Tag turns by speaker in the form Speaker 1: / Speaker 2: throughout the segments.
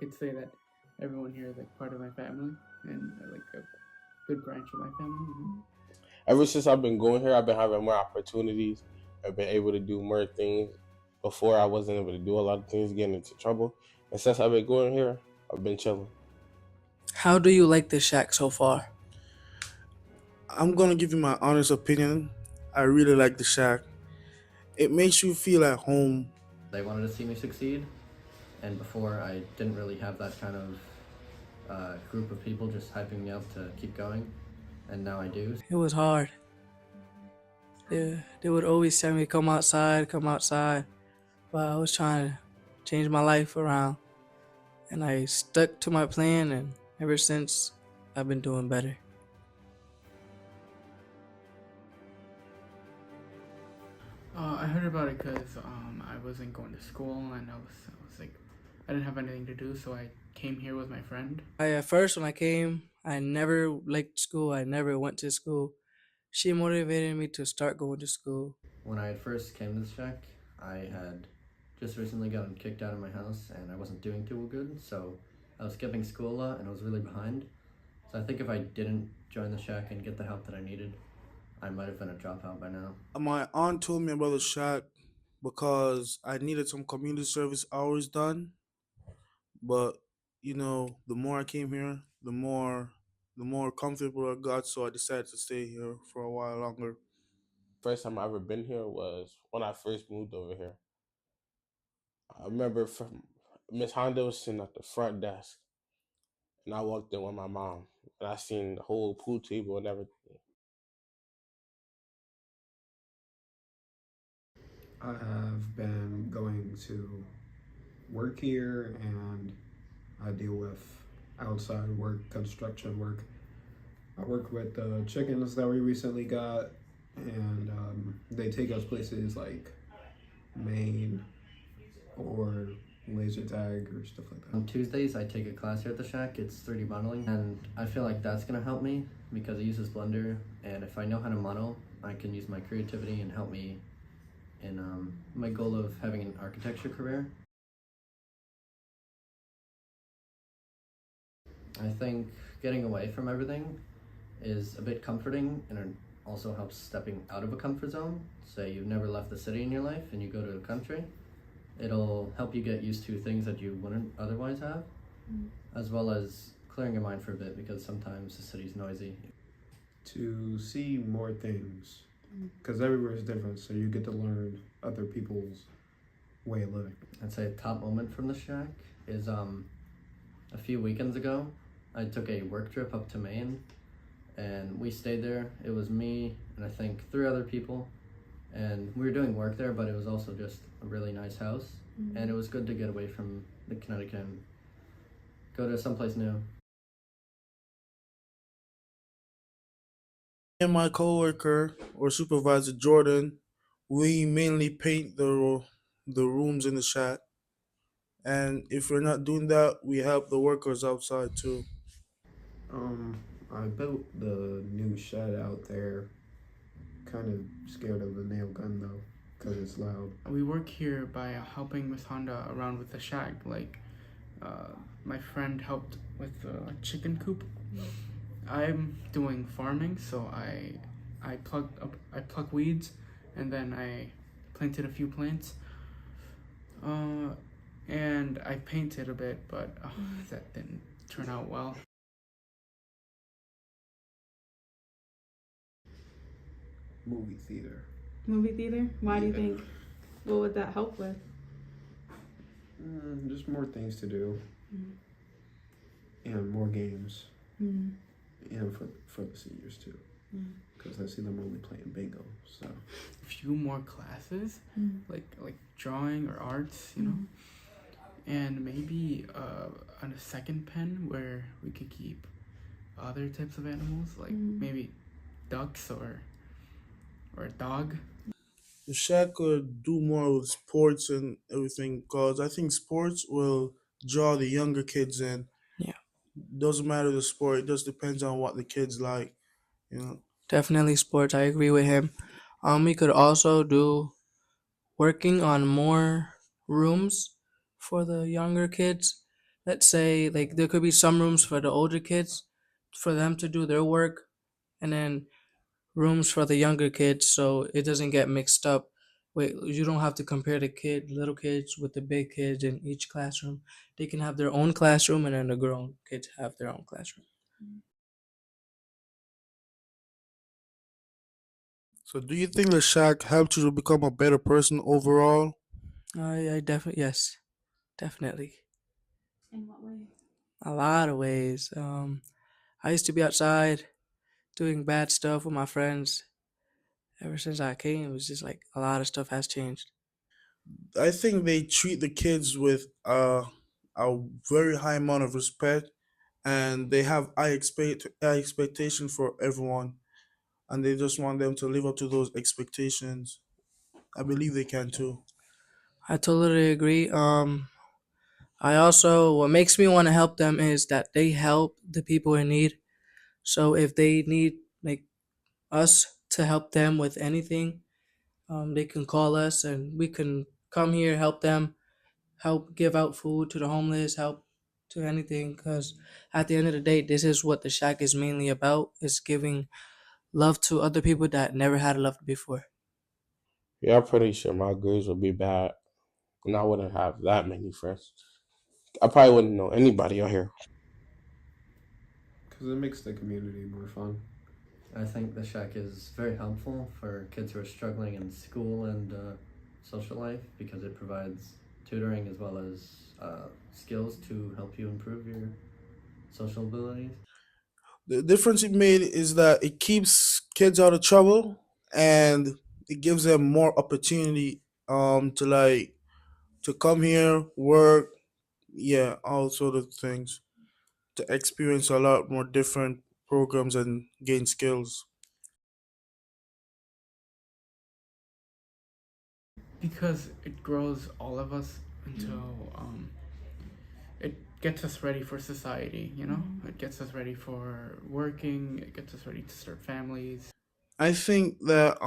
Speaker 1: could say that everyone here is like part of my family and like a good branch of my family.
Speaker 2: Ever since I've been going here, I've been having more opportunities. I've been able to do more things. Before, I wasn't able to do a lot of things, getting into trouble. And since I've been going here, I've been chilling.
Speaker 3: How do you like the shack so far?
Speaker 4: I'm gonna give you my honest opinion. I really like the shack. It makes you feel at home.
Speaker 5: They wanted to see me succeed, and before I didn't really have that kind of group of people just hyping me up to keep going, and now I do.
Speaker 3: It was hard. They would always tell me, come outside, come outside. But I was trying to change my life around. And I stuck to my plan, and ever since, I've been doing better.
Speaker 1: I heard about it because I wasn't going to school and I was like, I didn't have anything to do, so I came here with my friend.
Speaker 3: At first, when I came, I never liked school. I never went to school. She motivated me to start going to school.
Speaker 5: When I first came to the shack, I had just recently gotten kicked out of my house and I wasn't doing too good, so I was skipping school a lot and I was really behind. So I think if I didn't join the shack and get the help that I needed, I might have been a dropout by now.
Speaker 4: My aunt told me about the shack because I needed some community service hours done. But the more I came here, the more comfortable I got. So I decided to stay here for a while longer.
Speaker 2: First time I ever been here was when I first moved over here. I remember from Miss Honda was sitting at the front desk, and I walked in with my mom, and I seen the whole pool table and everything.
Speaker 6: I have been going to work here and I deal with outside work, construction work. I work with the chickens that we recently got, and they take us places like Maine or laser tag or stuff like that.
Speaker 5: On Tuesdays, I take a class here at the shack. It's 3D modeling, and I feel like that's gonna help me because it uses Blender, and if I know how to model, I can use my creativity and help me in my goal of having an architecture career. I think getting away from everything is a bit comforting, and it also helps stepping out of a comfort zone. Say you've never left the city in your life and you go to the country, it'll help you get used to things that you wouldn't otherwise have, as well as clearing your mind for a bit because sometimes the city's noisy.
Speaker 6: To see more things, because everywhere is different, so you get to learn other people's way of living.
Speaker 5: I'd say a top moment from the shack is a few weekends ago, I took a work trip up to Maine and we stayed there. It was me and I think 3 other people, and we were doing work there, but it was also just a really nice house, and it was good to get away from the Connecticut and go to someplace new.
Speaker 4: And my coworker or supervisor Jordan, we mainly paint the rooms in the shack. And if we're not doing that, we help the workers outside too.
Speaker 6: Um, I built the new shed out there. Kind of scared of the nail gun though, because it's loud.
Speaker 1: We work here by helping Miss Honda around with the shack. Like, my friend helped with the chicken coop. I'm doing farming, so I pluck weeds, and then I planted a few plants. And I painted a bit, but that didn't turn out well.
Speaker 6: Movie theater.
Speaker 7: Movie theater? Why do you
Speaker 6: Yeah.
Speaker 7: think? What would that help with?
Speaker 6: Just more things to do, and more games,
Speaker 7: Mm.
Speaker 6: and for the seniors too, because I see them only playing bingo. So
Speaker 1: A few more classes,
Speaker 7: Mm.
Speaker 1: like drawing or arts, you know, and maybe a second pen where we could keep other types of animals, like maybe ducks or a dog.
Speaker 4: The shack could do more with sports and everything because I think sports will draw the younger kids in.
Speaker 3: Yeah,
Speaker 4: Doesn't matter the sport; it just depends on what the kids like. You know.
Speaker 3: definitely sports. I agree with him. We could also do working on more rooms for the younger kids let's say like there could be some rooms for the older kids for them to do their work, and then rooms for the younger kids so it doesn't get mixed up. Wait, you don't have to compare the little kids with the big kids in each classroom. They can have their own classroom, and then the grown kids have their own classroom.
Speaker 4: So, do you think the shack helped you to become a better person overall?
Speaker 3: I definitely, yes, definitely.
Speaker 7: In what way?
Speaker 3: A lot of ways. I used to be outside doing bad stuff with my friends. Ever since I came, it was just like a lot of stuff has changed.
Speaker 4: I think they treat the kids with a very high amount of respect, and they have high expectation for everyone, and they just want them to live up to those expectations. I believe they can too.
Speaker 3: I totally agree. I also, what makes me want to help them is that they help the people in need. So if they need like us to help them with anything, they can call us and we can come here, help them, help give out food to the homeless, help to anything. Because at the end of the day, this is what the shack is mainly about: is giving love to other people that never had love before.
Speaker 2: Yeah, I'm pretty sure my grades would be bad, and I wouldn't have that many friends. I probably wouldn't know anybody out here.
Speaker 6: Because it makes the community more fun.
Speaker 5: I think the shack is very helpful for kids who are struggling in school and social life because it provides tutoring as well as skills to help you improve your social abilities.
Speaker 4: The difference it made is that it keeps kids out of trouble, and it gives them more opportunity to to come here, work, yeah, all sort of things, to experience a lot more different programs and gain skills.
Speaker 1: Because it grows all of us into it gets us ready for society, you know? It gets us ready for working, it gets us ready to start families.
Speaker 4: I think that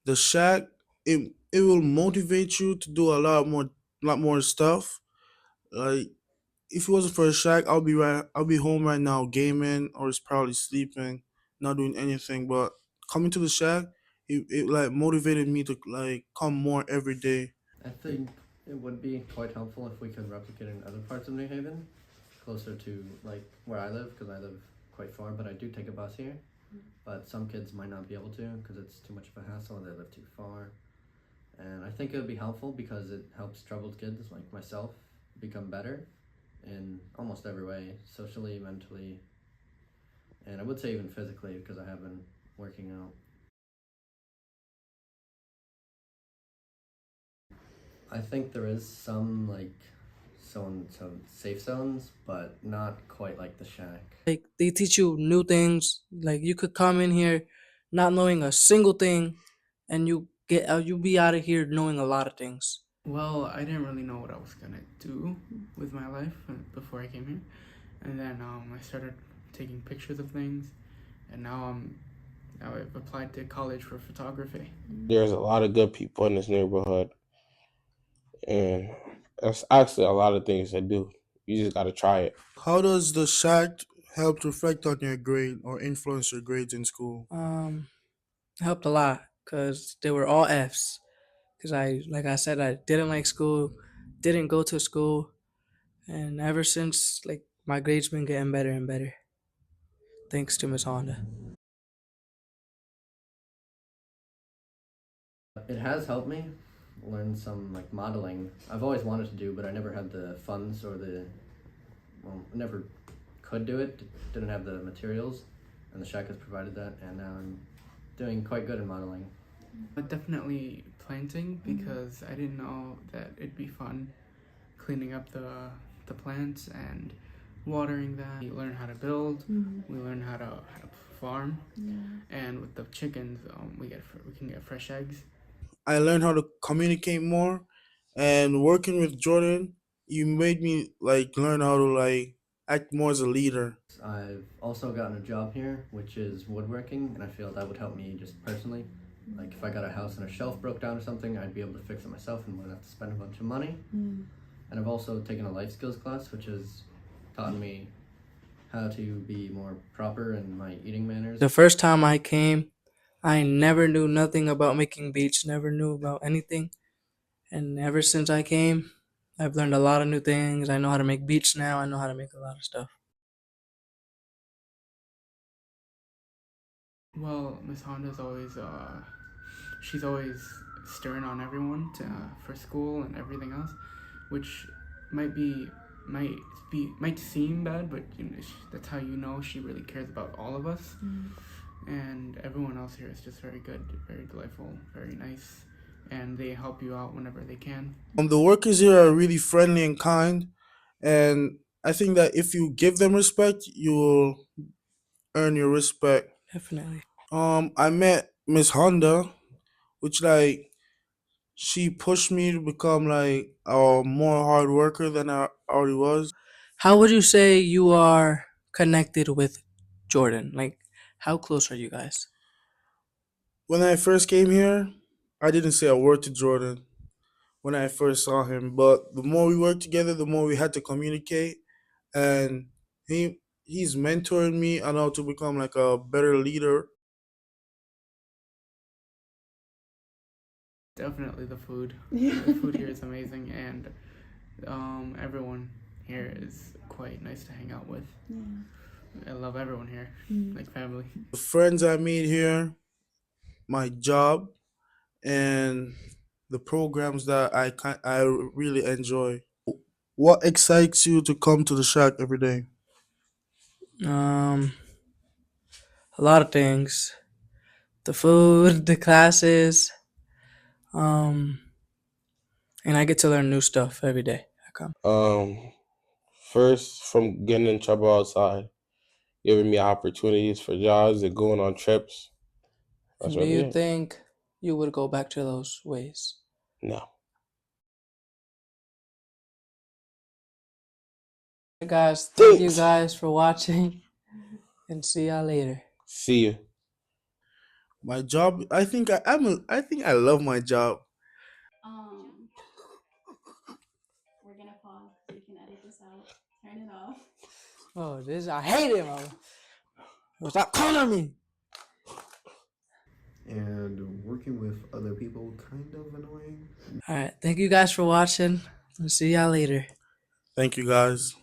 Speaker 4: the shack, it will motivate you to do a lot more stuff. Like, if it wasn't for the shack, I'll be home right now gaming, or it's probably sleeping, not doing anything. But coming to the shack, it like motivated me to like come more every day.
Speaker 5: I think it would be quite helpful if we could replicate it in other parts of New Haven, closer to like where I live, because I live quite far, but I do take a bus here. But some kids might not be able to because it's too much of a hassle, they live too far. And I think it would be helpful because it helps troubled kids like myself become better in almost every way, socially, mentally, and I would say even physically because I have been working out. I think there is some like some safe zones, but not quite like the shack.
Speaker 3: Like they teach you new things. Like you could come in here not knowing a single thing, and you get out. You be out of here knowing a lot of things.
Speaker 1: Well, I didn't really know what I was gonna do with my life before I came here. And then I started taking pictures of things, and now I've applied to college for photography.
Speaker 2: There's a lot of good people in this neighborhood, and there's actually a lot of things to do. You just gotta try it.
Speaker 4: How does the shack help reflect on your grade or influence your grades in school?
Speaker 3: Helped a lot because they were all Fs. Because like I said, I didn't like school, didn't go to school, and ever since, like my grades been getting better and better, thanks to Miss Honda.
Speaker 5: It has helped me learn some like modeling. I've always wanted to do, but I never had the funds or I never could do it. Didn't have the materials, and the shack has provided that, and now I'm doing quite good in modeling.
Speaker 1: But definitely planting because I didn't know that it'd be fun cleaning up the plants and watering them. We learn how to build. We learn how to farm, and with the chickens, we can get fresh eggs.
Speaker 4: I learned how to communicate more, and working with Jordan, you made me like learn how to like act more as a leader.
Speaker 5: I've also gotten a job here, which is woodworking, and I feel that would help me just personally. Like if I got a house and a shelf broke down or something, I'd be able to fix it myself and wouldn't have to spend a bunch of money. And I've also taken a life skills class, which has taught me how to be more proper in my eating manners.
Speaker 3: The first time I came, I never knew nothing about making beach, never knew about anything. And ever since I came, I've learned a lot of new things. I know how to make beach now. I know how to make a lot of stuff.
Speaker 1: Well, Miss Honda's always she's always stern on everyone for school and everything else, which might seem bad, but you know, that's how you know she really cares about all of us. And everyone else here is just very good, very delightful, very nice, and they help you out whenever they can.
Speaker 4: The workers here are really friendly and kind, and I think that if you give them respect, you will earn your respect.
Speaker 3: Definitely.
Speaker 4: I met Miss Honda, which like she pushed me to become like a more hard worker than I already was.
Speaker 3: How would you say you are connected with Jordan? Like, how close are you guys?
Speaker 4: When I first came here, I didn't say a word to Jordan when I first saw him, but the more we worked together, the more we had to communicate, and he's mentoring me on how to become like a better leader.
Speaker 1: Definitely the food. The food here is amazing, and everyone here is quite nice to hang out with. I love everyone here, like family.
Speaker 4: The friends I made here, my job, and the programs that I really enjoy. What excites you to come to the shack every day?
Speaker 3: A lot of things. The food, the classes, and I get to learn new stuff every day I come.
Speaker 2: First, from getting in trouble outside, giving me opportunities for jobs and going on trips. That's
Speaker 3: And do
Speaker 2: really
Speaker 3: you
Speaker 2: it.
Speaker 3: think you would go back to those ways?
Speaker 2: No.
Speaker 3: Guys, thank you
Speaker 2: Thanks.
Speaker 3: guys for watching, and see y'all later.
Speaker 2: See you.
Speaker 4: My job, I think I think I love my job.
Speaker 7: We're gonna pause so you can edit this out. Turn it off.
Speaker 3: Oh, I hate it, mama. Stop calling me.
Speaker 6: And working with other people kind of annoying.
Speaker 3: All right, thank you guys for watching. I'll see y'all later.
Speaker 4: Thank you guys.